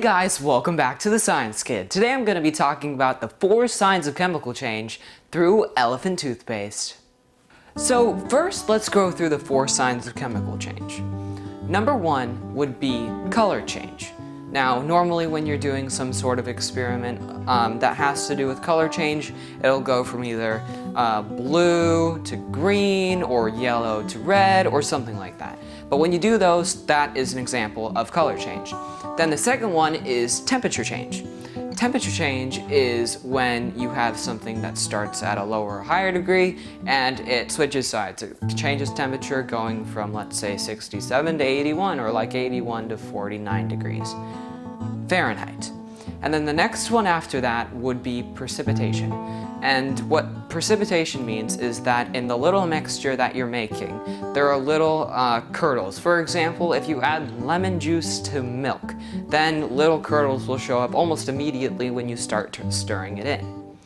guys, welcome back to the Science Kid. Today I'm going to be talking about the 4 signs of chemical change through elephant toothpaste. So first, let's go through the 4 signs of chemical change. Number 1 would be color change. Now, normally when you're doing some sort of experiment that has to do with color change, it'll go from either blue to green or yellow to red or something like that. But when you do those, that is an example of color change. Then the second one is temperature change. Temperature change is when you have something that starts at a lower or higher degree and it switches sides. It changes temperature going from, let's say, 67 to 81 or like 81 to 49 degrees Fahrenheit. And then the next one after that would be precipitation. And what precipitation means is that in the little mixture that you're making, there are little curdles. For example, if you add lemon juice to milk, then little curdles will show up almost immediately when you start stirring it in.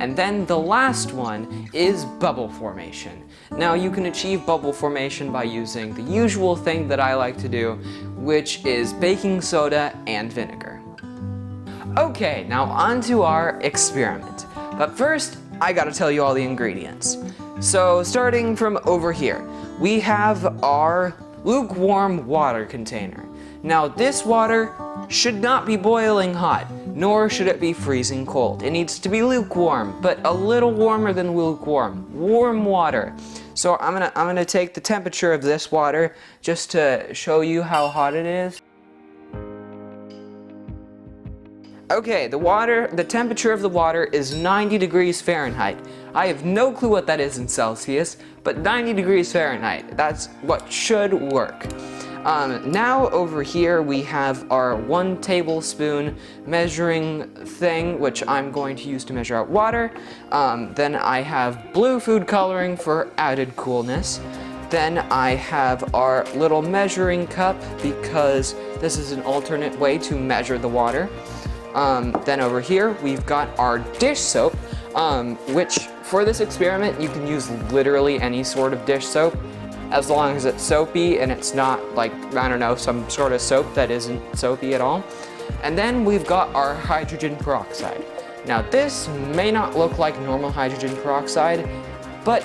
And then the last one is bubble formation. Now you can achieve bubble formation by using the usual thing that I like to do, which is baking soda and vinegar. Okay, now on to our experiment. But first, I gotta tell you all the ingredients. So starting from over here, we have our lukewarm water container. Now this water should not be boiling hot, nor should it be freezing cold. It needs to be lukewarm, but a little warmer than lukewarm. Warm water. So I'm gonna take the temperature of this water just to show you how hot it is. Okay, the temperature of the water is 90 degrees Fahrenheit. I have no clue what that is in Celsius, but 90 degrees Fahrenheit, that's what should work. Now over here we have our 1 tablespoon measuring thing, which I'm going to use to measure out water. Then I have blue food coloring for added coolness. Then I have our little measuring cup because this is an alternate way to measure the water. Then over here, we've got our dish soap, which for this experiment, you can use literally any sort of dish soap, as long as it's soapy and it's not like, I don't know, some sort of soap that isn't soapy at all. And then we've got our hydrogen peroxide. Now this may not look like normal hydrogen peroxide, but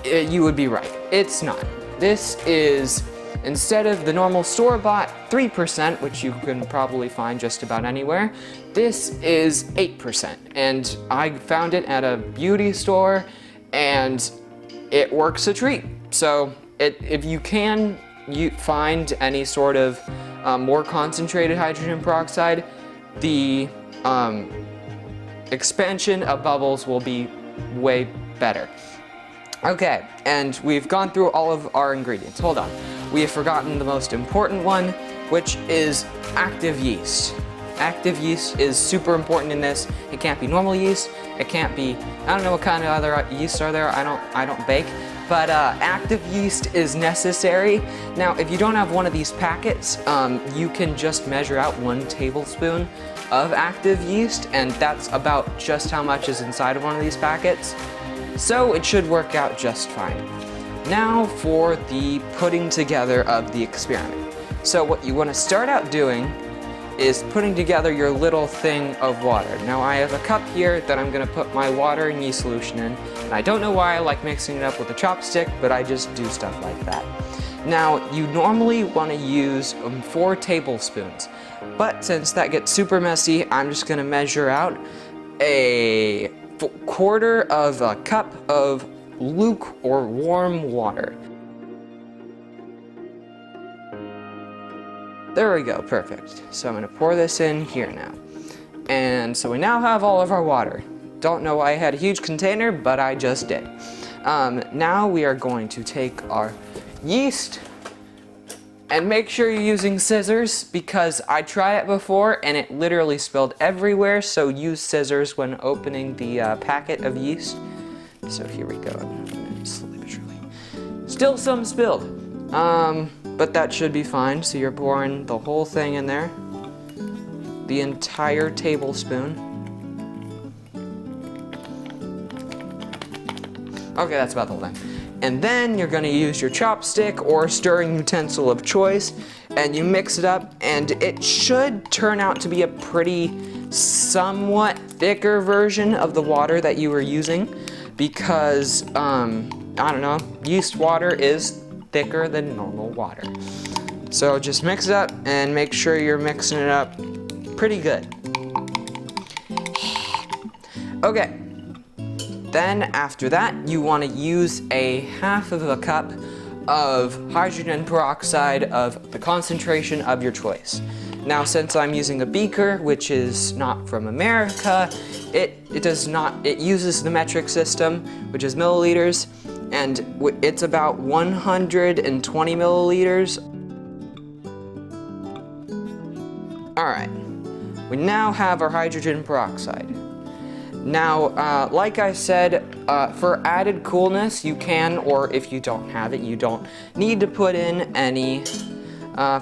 you would be right, it's not. This is, instead of the normal store-bought 3%, which you can probably find just about anywhere, this is 8%. And I found it at a beauty store, and it works a treat. So if you can find any sort of more concentrated hydrogen peroxide, the expansion of bubbles will be way better. Okay, and we've gone through all of our ingredients. Hold on. We have forgotten the most important one, which is active yeast. Active yeast is super important in this. It can't be normal yeast. It can't be, I don't know what kind of other yeasts are there. I don't bake. But active yeast is necessary. Now, if you don't have one of these packets, you can just measure out 1 tablespoon of active yeast, and that's about just how much is inside of one of these packets. So it should work out just fine. Now for the putting together of the experiment. So what you want to start out doing is putting together your little thing of water. Now I have a cup here that I'm going to put my water and yeast solution in. And I don't know why I like mixing it up with a chopstick, but I just do stuff like that. Now you normally want to use 4 tablespoons. But since that gets super messy, I'm just going to measure out a 1/4 of a cup of luke or warm water. There we go, perfect. So I'm gonna pour this in here now. And so we now have all of our water. Don't know why I had a huge container, but I just did. Now we are going to take our yeast and make sure you're using scissors because I tried it before and it literally spilled everywhere, so use scissors when opening the packet of yeast. So here we go, slowly but surely. Still some spilled, but that should be fine. So you're pouring the whole thing in there, the entire tablespoon. Okay, that's about the whole thing. And then you're going to use your chopstick or stirring utensil of choice and you mix it up, and it should turn out to be a pretty somewhat thicker version of the water that you were using, because I don't know, yeast water is thicker than normal water. So just mix it up and make sure you're mixing it up pretty good. Okay, then after that you want to use a half of a cup of hydrogen peroxide of the concentration of your choice. Now, since I'm using a beaker, which is not from America, it uses the metric system, which is milliliters, and it's about 120 milliliters. All right, we now have our hydrogen peroxide. Now, like I said, for added coolness, you can, or if you don't have it, you don't need to put in any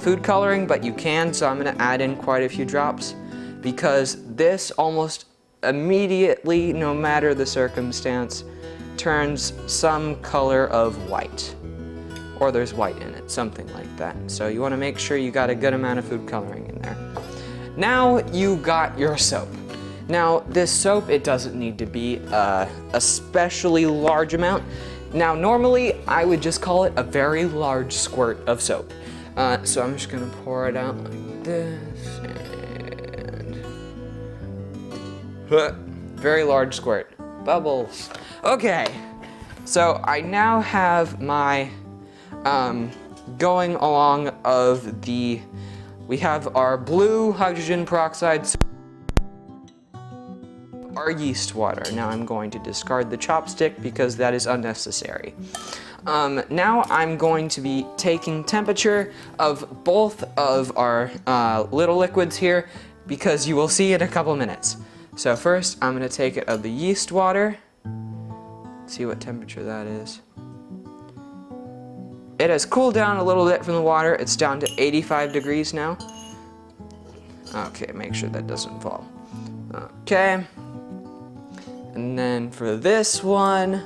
food coloring, but you can, so I'm going to add in quite a few drops, because this almost immediately, no matter the circumstance, turns some color of white. Or there's white in it, something like that. So you want to make sure you got a good amount of food coloring in there. Now you got your soap. Now, this soap, it doesn't need to be a especially large amount. Now, normally, I would just call it a very large squirt of soap. So I'm just gonna pour it out like this, and very large squirt. Bubbles. Okay, so I now have my going along of we have our blue hydrogen peroxide, our yeast water. Now I'm going to discard the chopstick because that is unnecessary. Now I'm going to be taking temperature of both of our little liquids here, because you will see in a couple minutes. So first I'm going to take it of the yeast water. See what temperature that is. It has cooled down a little bit from the water. It's down to 85 degrees now. Okay, make sure that doesn't fall. Okay. And then for this one,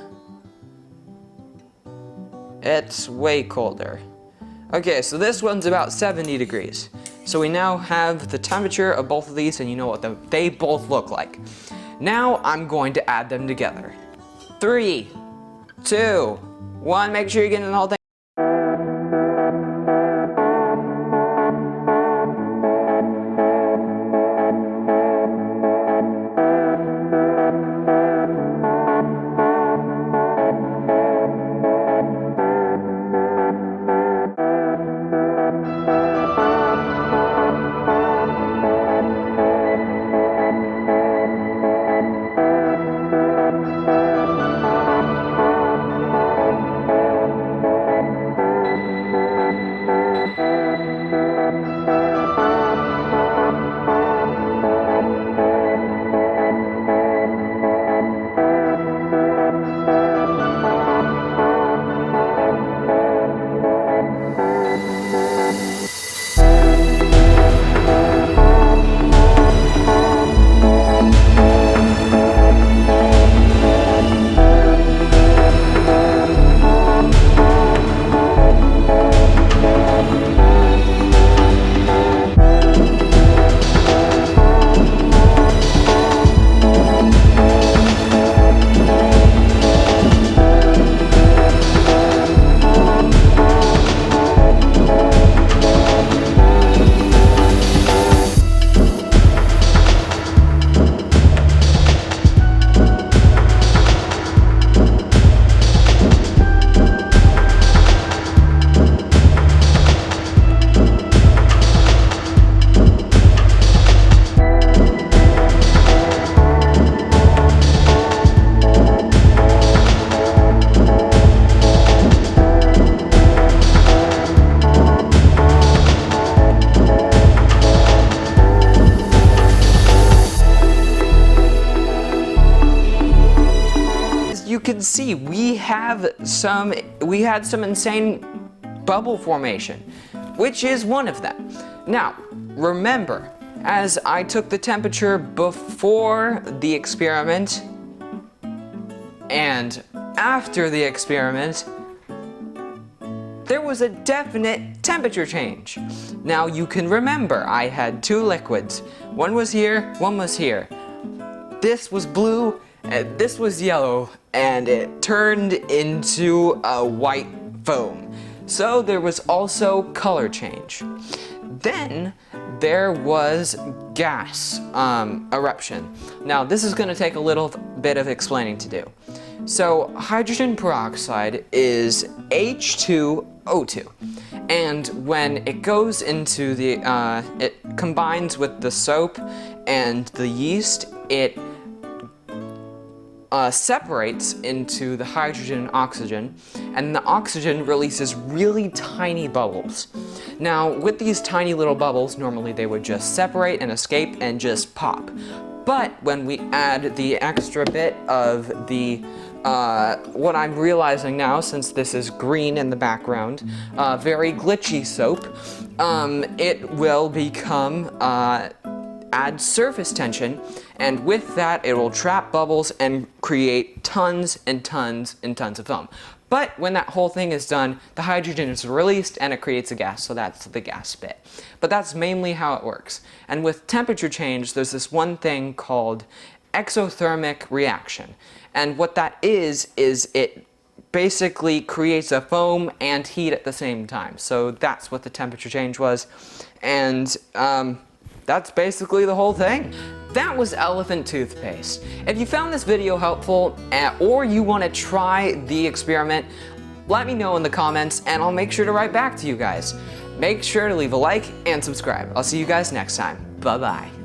it's way colder. Okay, so this one's about 70 degrees. So we now have the temperature of both of these, and you know what they both look like. Now I'm going to add them together. 3, 2, 1, make sure you're getting the whole thing. You can see we had some insane bubble formation, which is one of them. Now, remember, as I took the temperature before the experiment and after the experiment, there was a definite temperature change. Now you can remember I had two liquids. One was here, one was here. This was blue, and this was yellow, and it turned into a white foam. So there was also color change. Then there was gas eruption. Now this is going to take a little bit of explaining to do. So hydrogen peroxide is H2O2, and when it goes into the, it combines with the soap and the yeast, it separates into the hydrogen and oxygen, and the oxygen releases really tiny bubbles. Now, with these tiny little bubbles, normally they would just separate and escape and just pop. But when we add the extra bit of the, what I'm realizing now, since this is green in the background, very glitchy soap, it will become, add surface tension, and with that it will trap bubbles and create tons and tons and tons of foam. But when that whole thing is done, the hydrogen is released and it creates a gas, so that's the gas bit. But that's mainly how it works. And with temperature change, there's this one thing called exothermic reaction. And what that is it basically creates a foam and heat at the same time. So that's what the temperature change was. And that's basically the whole thing. That was elephant toothpaste. If you found this video helpful, or you want to try the experiment, let me know in the comments and I'll make sure to write back to you guys. Make sure to leave a like and subscribe. I'll see you guys next time. Bye-bye.